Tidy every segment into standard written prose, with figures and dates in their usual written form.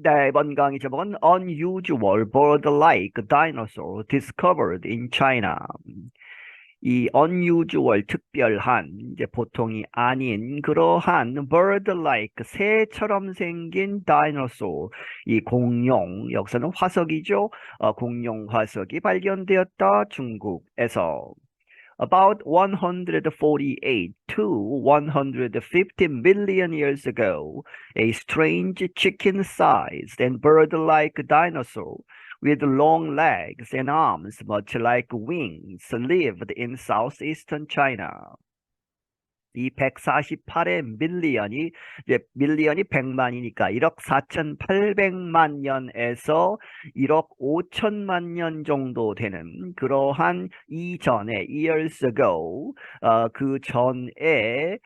네, 이번 강의 제목은 Unusual Bird-like Dinosaur Discovered in China. 이 unusual, 특별한, 이제 보통이 아닌 그러한 bird-like, 새처럼 생긴 dinosaur, 이 공룡, 여기서는 화석이죠. 공룡 화석이 발견되었다, 중국에서. About 148 to 150 million years ago, a strange chicken-sized and bird-like dinosaur with long legs and arms much like wings lived in southeastern China. 이 148의 밀리언이 이제 밀리언이 100만이니까 1억 4,800만 년에서 1억 5천만 년 정도 되는 그러한 이전에 years ago 그 전에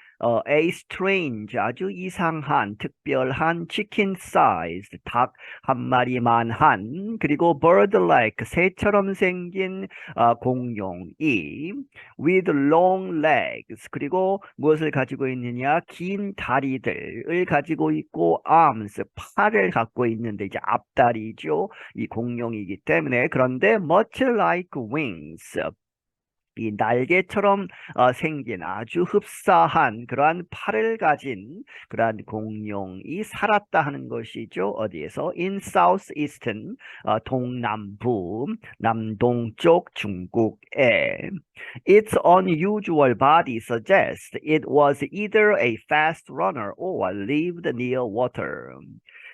a strange 아주 이상한 특별한 chicken sized 닭 한 마리만 한 그리고 bird like 새처럼 생긴 공룡이 with long legs 그리고 무엇을 가지고 있느냐? 긴 다리들을 가지고 있고 arms 팔을 갖고 있는데 이제 앞다리죠. 이 공룡이기 때문에 그런데 much like wings 이 날개처럼 생긴 아주 흡사한 그러한 팔을 가진 그러한 공룡이 살았다 하는 것이죠. 어디에서? In southeastern, 동남부, 남동쪽 중국에. Its unusual body suggests it was either a fast runner or lived near water.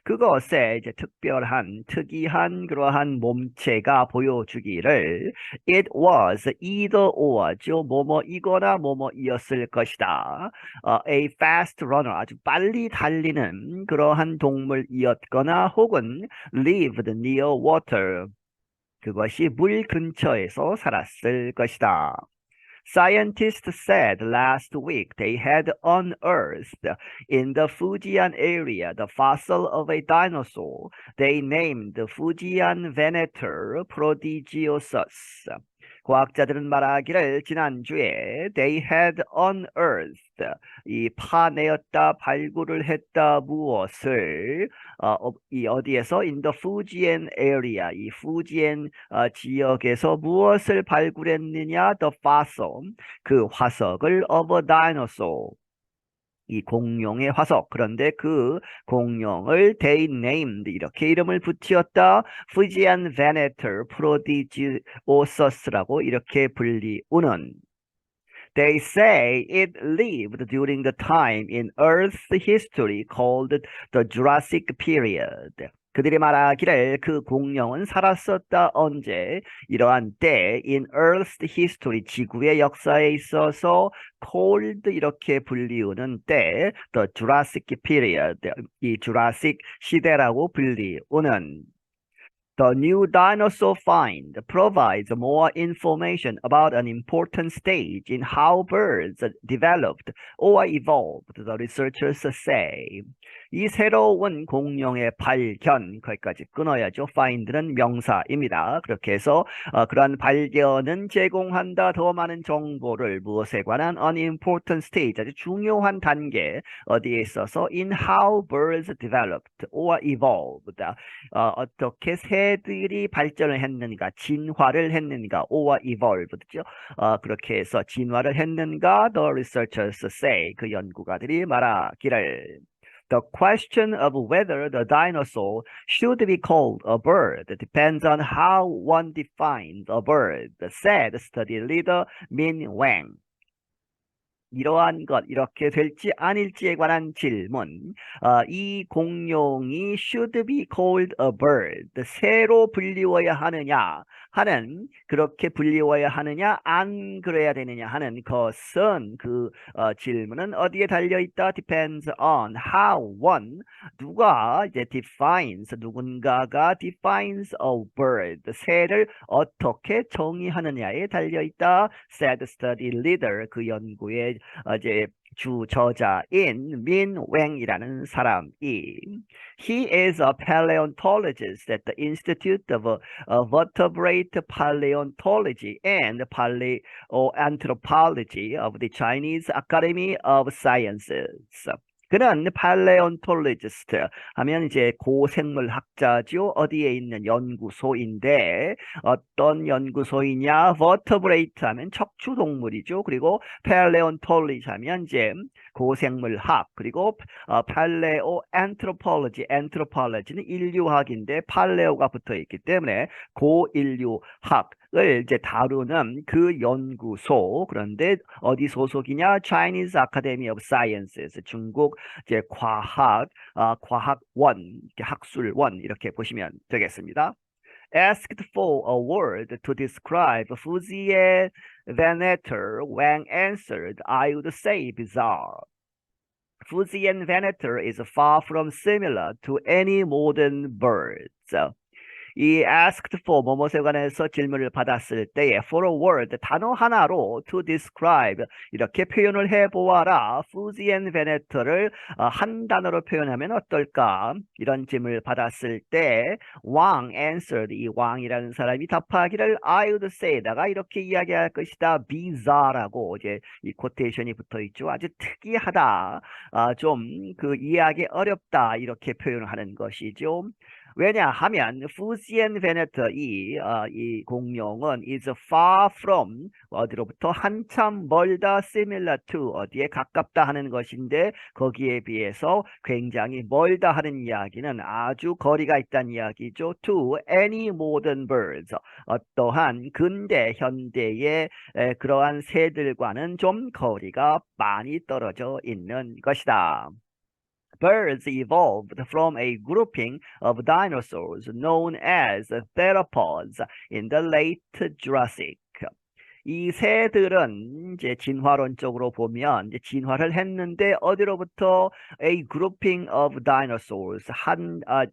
그것에 이제 특별한 특이한 그러한 몸체가 보여주기를 it was either or죠. 뭐뭐이거나 뭐뭐이었을 것이다. A fast runner 아주 빨리 달리는 그러한 동물이었거나 혹은 lived near water 그것이 물 근처에서 살았을 것이다. Scientists said last week they had unearthed in the Fujian area the fossil of a dinosaur they named Fujian Venator prodigiosus. 과학자들은 말하기를 지난주에 they had unearthed 이 파내었다 발굴을 했다 무엇을 이 어디에서 in the Fujian area 이 fujian 지역에서 무엇을 발굴했느냐 the fossil 그 화석을 of a dinosaur 이 공룡의 화석 그런데 그 공룡을 they named 이렇게 이름을 붙였다 Fujian Venator prodigiosus라고 이렇게 불리우는 They say it lived during the time in Earth's history called the Jurassic period. 그들이 말하기를 그 공룡은 살았었다 언제 이러한 때 in Earth's history 지구의 역사에 있어서 called 이렇게 불리우는 때 the Jurassic period 이 Jurassic 시대라고 불리우는 The new dinosaur find provides more information about an important stage in how birds developed or evolved, the researchers say. 이 새로운 공룡의 발견, 거기까지 끊어야죠. find는 명사입니다. 그렇게 해서 그러한 발견은 제공한다 더 많은 정보를 무엇에 관한 an important stage, 아주 중요한 단계, 어디에 있어서 in how birds developed or evolved. 어떻게 새들이 발전을 했는가, 진화를 했는가, or evolved죠. 그렇게 해서 진화를 했는가, the researchers say, 그 연구가들이 말하기를. The question of whether the dinosaur should be called a bird depends on how one defines a bird, said study leader Min Wang. 이러한 것, 이렇게 될지 아닐지에 관한 질문. 이 공룡이 should be called a bird. 새로 불리워야 하느냐 하는, 그렇게 불리워야 하느냐, 안 그래야 되느냐 하는 것은 그 질문은 어디에 달려있다? Depends on how one, 누가 이제 defines, 누군가가 defines a bird. 새를 어떻게 정의하느냐에 달려있다. said study leader, 그 연구의 이제 주 저자인 민웽이라는 사람이 He is a paleontologist at the Institute of Vertebrate Paleontology and Paleoanthropology of the Chinese Academy of Sciences. 그는 paleontologist 하면 이제 고생물학자죠. 어디에 있는 연구소인데 어떤 연구소이냐? vertebrate 하면 척추동물이죠. 그리고 paleontology 하면 이제 고생물학 그리고 paleoanthropology, anthropology는 인류학인데 팔레오가 붙어 있기 때문에 고인류학을 이제 다루는 그 연구소. 그런데 어디 소속이냐? Chinese Academy of Sciences, 중국 이제 과학원, 이렇게 학술원 이렇게 보시면 되겠습니다. Asked for a word to describe Fujian Venator when answered, I would say bizarre. Fujian Venator is far from similar to any modern birds. 이 asked for 뭐뭐에 관해서 질문을 받았을 때에 for a word 단어 하나로 to describe 이렇게 표현을 해보아라. Fujian Venator를 한 단어로 표현하면 어떨까? 이런 질문을 받았을 때 Wang answered, 이 왕이라는 사람이 답하기를 I would say다가 이렇게 이야기할 것이다. bizarre라고 이제 이 코테이션이 붙어 있죠. 아주 특이하다. 좀 그 이해하기 어렵다. 이렇게 표현하는 것이죠. 왜냐하면 Fujian Venator 이 공룡은 is far from 어디로부터 한참 멀다 similar to 어디에 가깝다 하는 것인데 거기에 비해서 굉장히 멀다 하는 이야기는 아주 거리가 있다는 이야기죠. To any modern birds 어떠한 근대 현대의 그러한 새들과는 좀 거리가 많이 떨어져 있는 것이다. Birds evolved from a grouping of dinosaurs known as theropods in the late Jurassic. 이 새들은 이제 진화론적으로 보면 이제 진화를 했는데 어디로부터 a grouping of dinosaurs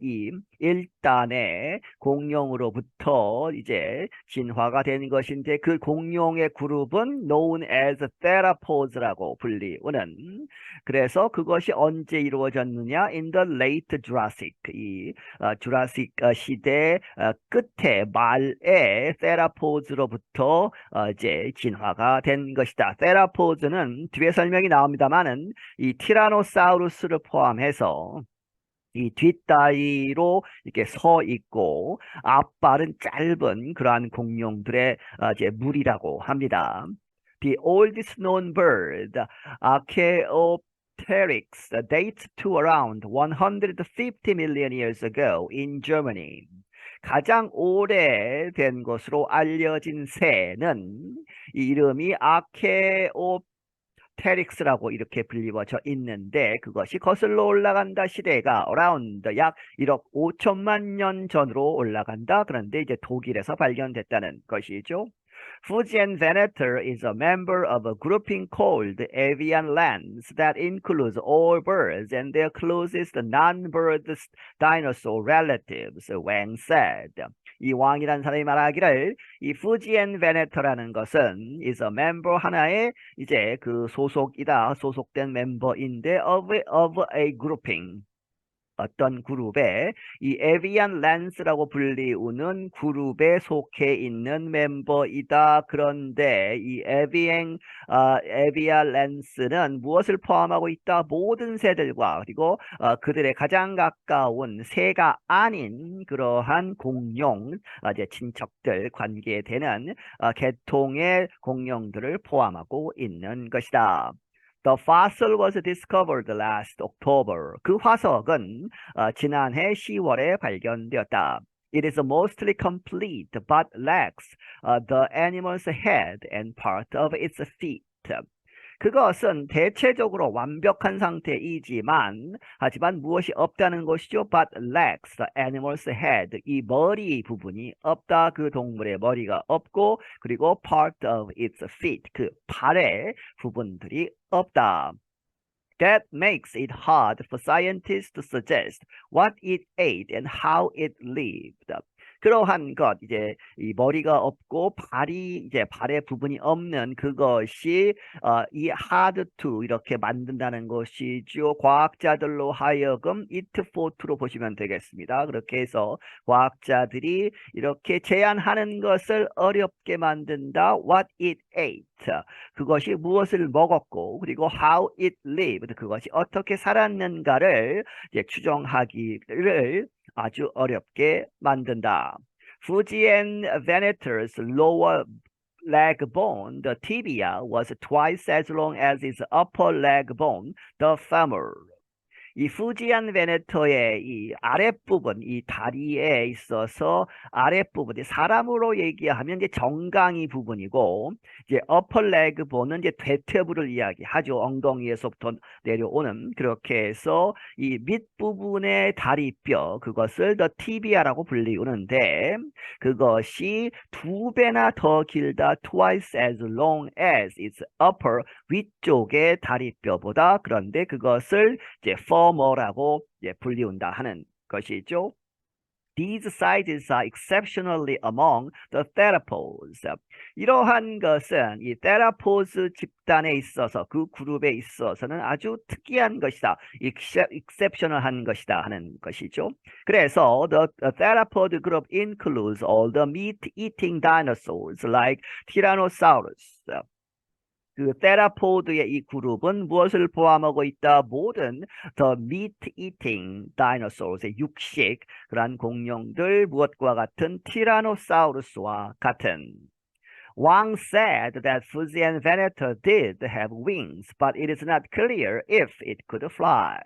이 일단의 공룡으로부터 이제 진화가 된 것인데 그 공룡의 그룹은 known as theropods라고 불리우는 그래서 그것이 언제 이루어졌느냐? In the late Jurassic 이 주라식 시대 끝에 말에 theropods로부터 이제 진화가 된 것이다. 테라포즈는 뒤에 설명이 나옵니다만은 이 티라노사우루스를 포함해서 이 뒷다리로 이렇게 서 있고 앞발은 짧은 그러한 공룡들의 이제 무리라고 합니다. The oldest known bird, Archaeopteryx, dates to around 150 million years ago in Germany. 가장 오래된 것으로 알려진 새는 이름이 아케오테릭스라고 이렇게 불리워져 있는데 그것이 거슬러 올라간다 시대가 around 약 1억 5천만 년 전으로 올라간다. 그런데 이제 독일에서 발견됐다는 것이죠. Fujian Venator is a member of a grouping called avian lans that includes all birds and their closest non-bird dinosaur relatives, Wang said. 이 왕이라는 사람이 말하기를 이 Fujian Venator라는 것은 is a member 하나의 이제 그 소속된 멤버인데 of a grouping. 어떤 그룹에 이 에비안 랜스라고 불리우는 그룹에 속해 있는 멤버이다. 그런데 이 에비안 랜스는 무엇을 포함하고 있다? 모든 새들과 그리고 그들의 가장 가까운 새가 아닌 그러한 공룡, 이제 친척들 관계에 되는 계통의 공룡들을 포함하고 있는 것이다. The fossil was discovered last October. 그 화석은 지난해 10월에 발견되었다. It is mostly complete but lacks the animal's head and part of its feet. 그것은 대체적으로 완벽한 상태이지만 하지만 무엇이 없다는 것이죠. But lacks the animal's head. 이 머리 부분이 없다. 그 동물의 머리가 없고 그리고 part of its feet. 그 발의 부분들이 없다. That makes it hard for scientists to suggest what it ate and how it lived. 그러한 것, 이제 이 머리가 없고 발이 이제 발의 부분이 없는 그것이 이 hard to 이렇게 만든다는 것이죠. 과학자들로 하여금 it for to로 보시면 되겠습니다. 그렇게 해서 과학자들이 이렇게 제안하는 것을 어렵게 만든다. What it ate. 그것이 무엇을 먹었고, 그리고 how it lived. 그것이 어떻게 살았는가를 이제 추정하기를 아주 어렵게 만든다. Fujian Venetor's lower leg bone, the tibia, was twice as long as its upper leg bone, the femur. 이 후지안 베네토의 이 아랫부분, 이 다리에 있어서 아랫부분이 사람으로 얘기하면 이제 정강이 부분이고, 이제 upper leg bone은 이제 대퇴부를 이야기하죠. 엉덩이에서부터 내려오는. 그렇게 해서 이 밑부분의 다리뼈, 그것을 the tibia라고 불리우는데, 그것이 2배나 더 길다. twice as long as its upper 위쪽의 다리뼈보다. 그런데 그것을 이제 former라고 불리운다 하는 것이죠. These sizes are exceptionally among the theropods. 이러한 것은 이 theropods 집단에 있어서 그 그룹에 있어서는 아주 특이한 것이다. exceptional한 것이다 하는 것이죠. 그래서 the theropod group includes all the meat-eating dinosaurs like Tyrannosaurus. 그 테라포드의 이 그룹은 무엇을 포함하고 있다? 모든 the meat-eating dinosaurs, 육식 그러한 공룡들 무엇과 같은 티라노사우루스와 같은. Wang said that Fujian Venator did have wings, but it is not clear if it could fly.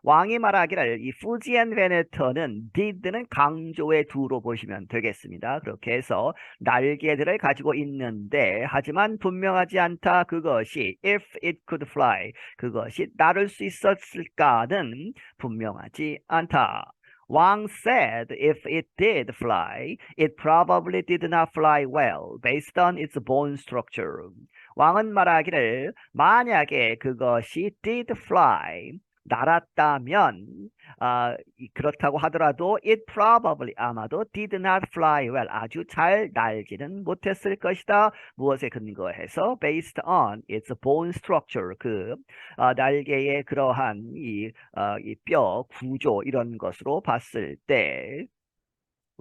왕이 말하기를 이 fujian venator는 did는 강조의 do로 보시면 되겠습니다. 그렇게 해서 날개들을 가지고 있는데 하지만 분명하지 않다. 그것이 if it could fly, 그것이 날을 수 있었을까는 분명하지 않다. Wang said if it did fly, it probably did not fly well based on its bone structure. 왕은 말하기를 만약에 그것이 did fly, 날았다면 그렇다고 하더라도 it probably 아마도 did not fly well 아주 잘 날지는 못했을 것이다. 무엇에 근거해서 based on its bone structure 그 날개의 그러한 이 뼈 구조 이런 것으로 봤을 때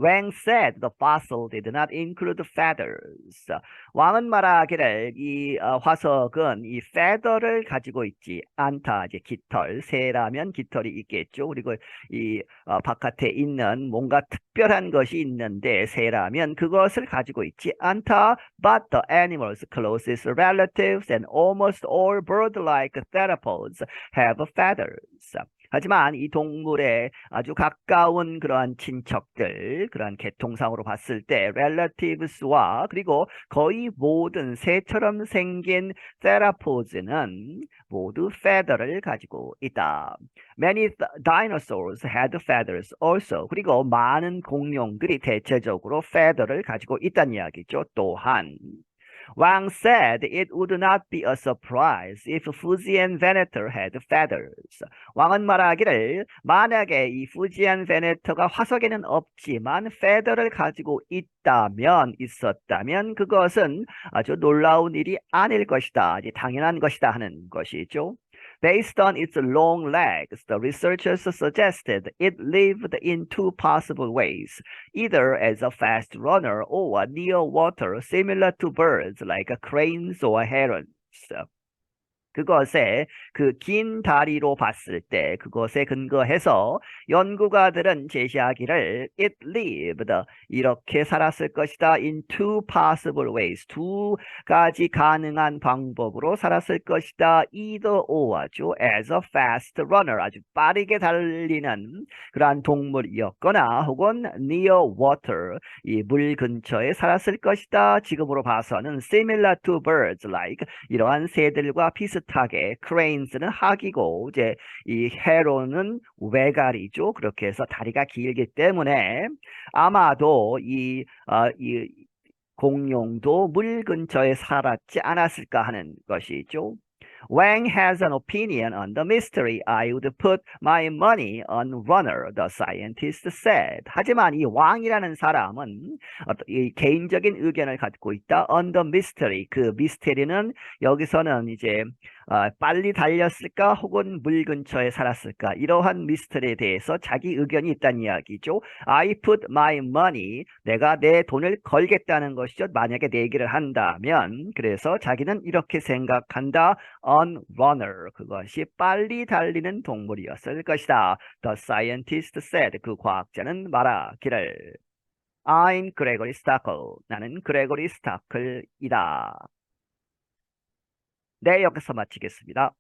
Wang said the fossil did not include feathers. 왕은 말하기를 이 화석은 이 feather를 가지고 있지 않다. 이제 깃털, 새라면 깃털이 있겠죠. 그리고 이 바깥에 있는 뭔가 특별한 것이 있는데 새라면 그것을 가지고 있지 않다. But the animal's closest relatives and almost all bird-like theropods have feathers. 하지만 이 동물의 아주 가까운 그러한 친척들, 그러한 계통상으로 봤을 때 relatives와 그리고 거의 모든 새처럼 생긴 theropods는 모두 feather를 가지고 있다. Many dinosaurs had feathers also. 그리고 많은 공룡들이 대체적으로 feather를 가지고 있다는 이야기죠. 또한 Wang said it would not be a surprise if Fujian Venator had feathers. 왕은 말하기를 만약에 이 Fujian Venator가 화석에는 없지만 feather를 가지고 있었다면 그것은 아주 놀라운 일이 아닐 것이다. 당연한 것이다 하는 것이죠. Based on its long legs, the researchers suggested it lived in two possible ways, either as a fast runner or near water, similar to birds like cranes or herons. 그것에 그 긴 다리로 봤을 때 그것에 근거해서 연구가들은 제시하기를 it lived 이렇게 살았을 것이다 in two possible ways 두 가지 가능한 방법으로 살았을 것이다 either or죠 as a fast runner 아주 빠르게 달리는 그러한 동물이었거나 혹은 near water 이 물 근처에 살았을 것이다 지금으로 봐서는 similar to birds like 이러한 새들과 비슷하게 cranes는 학이고 이제 이 heron은 외가리죠. 그렇게 해서 다리가 길기 때문에 아마도 이 공룡도 물 근처에 살았지 않았을까 하는 것이죠. Wang has an opinion on the mystery. I would put my money on runner, the scientist said. 하지만 이 왕이라는 사람은 이 개인적인 의견을 갖고 있다. On the mystery. 그 미스테리는 여기서는 이제 빨리 달렸을까 혹은 물 근처에 살았을까 이러한 미스터리에 대해서 자기 의견이 있다는 이야기죠. I put my money 내가 내 돈을 걸겠다는 것이죠. 만약에 내기를 한다면 그래서 자기는 이렇게 생각한다. On runner 그것이 빨리 달리는 동물이었을 것이다. The scientist said 그 과학자는 말하기를 I'm Gregory Stackel 나는 그레고리 스타클이다. 네, 여기서 마치겠습니다.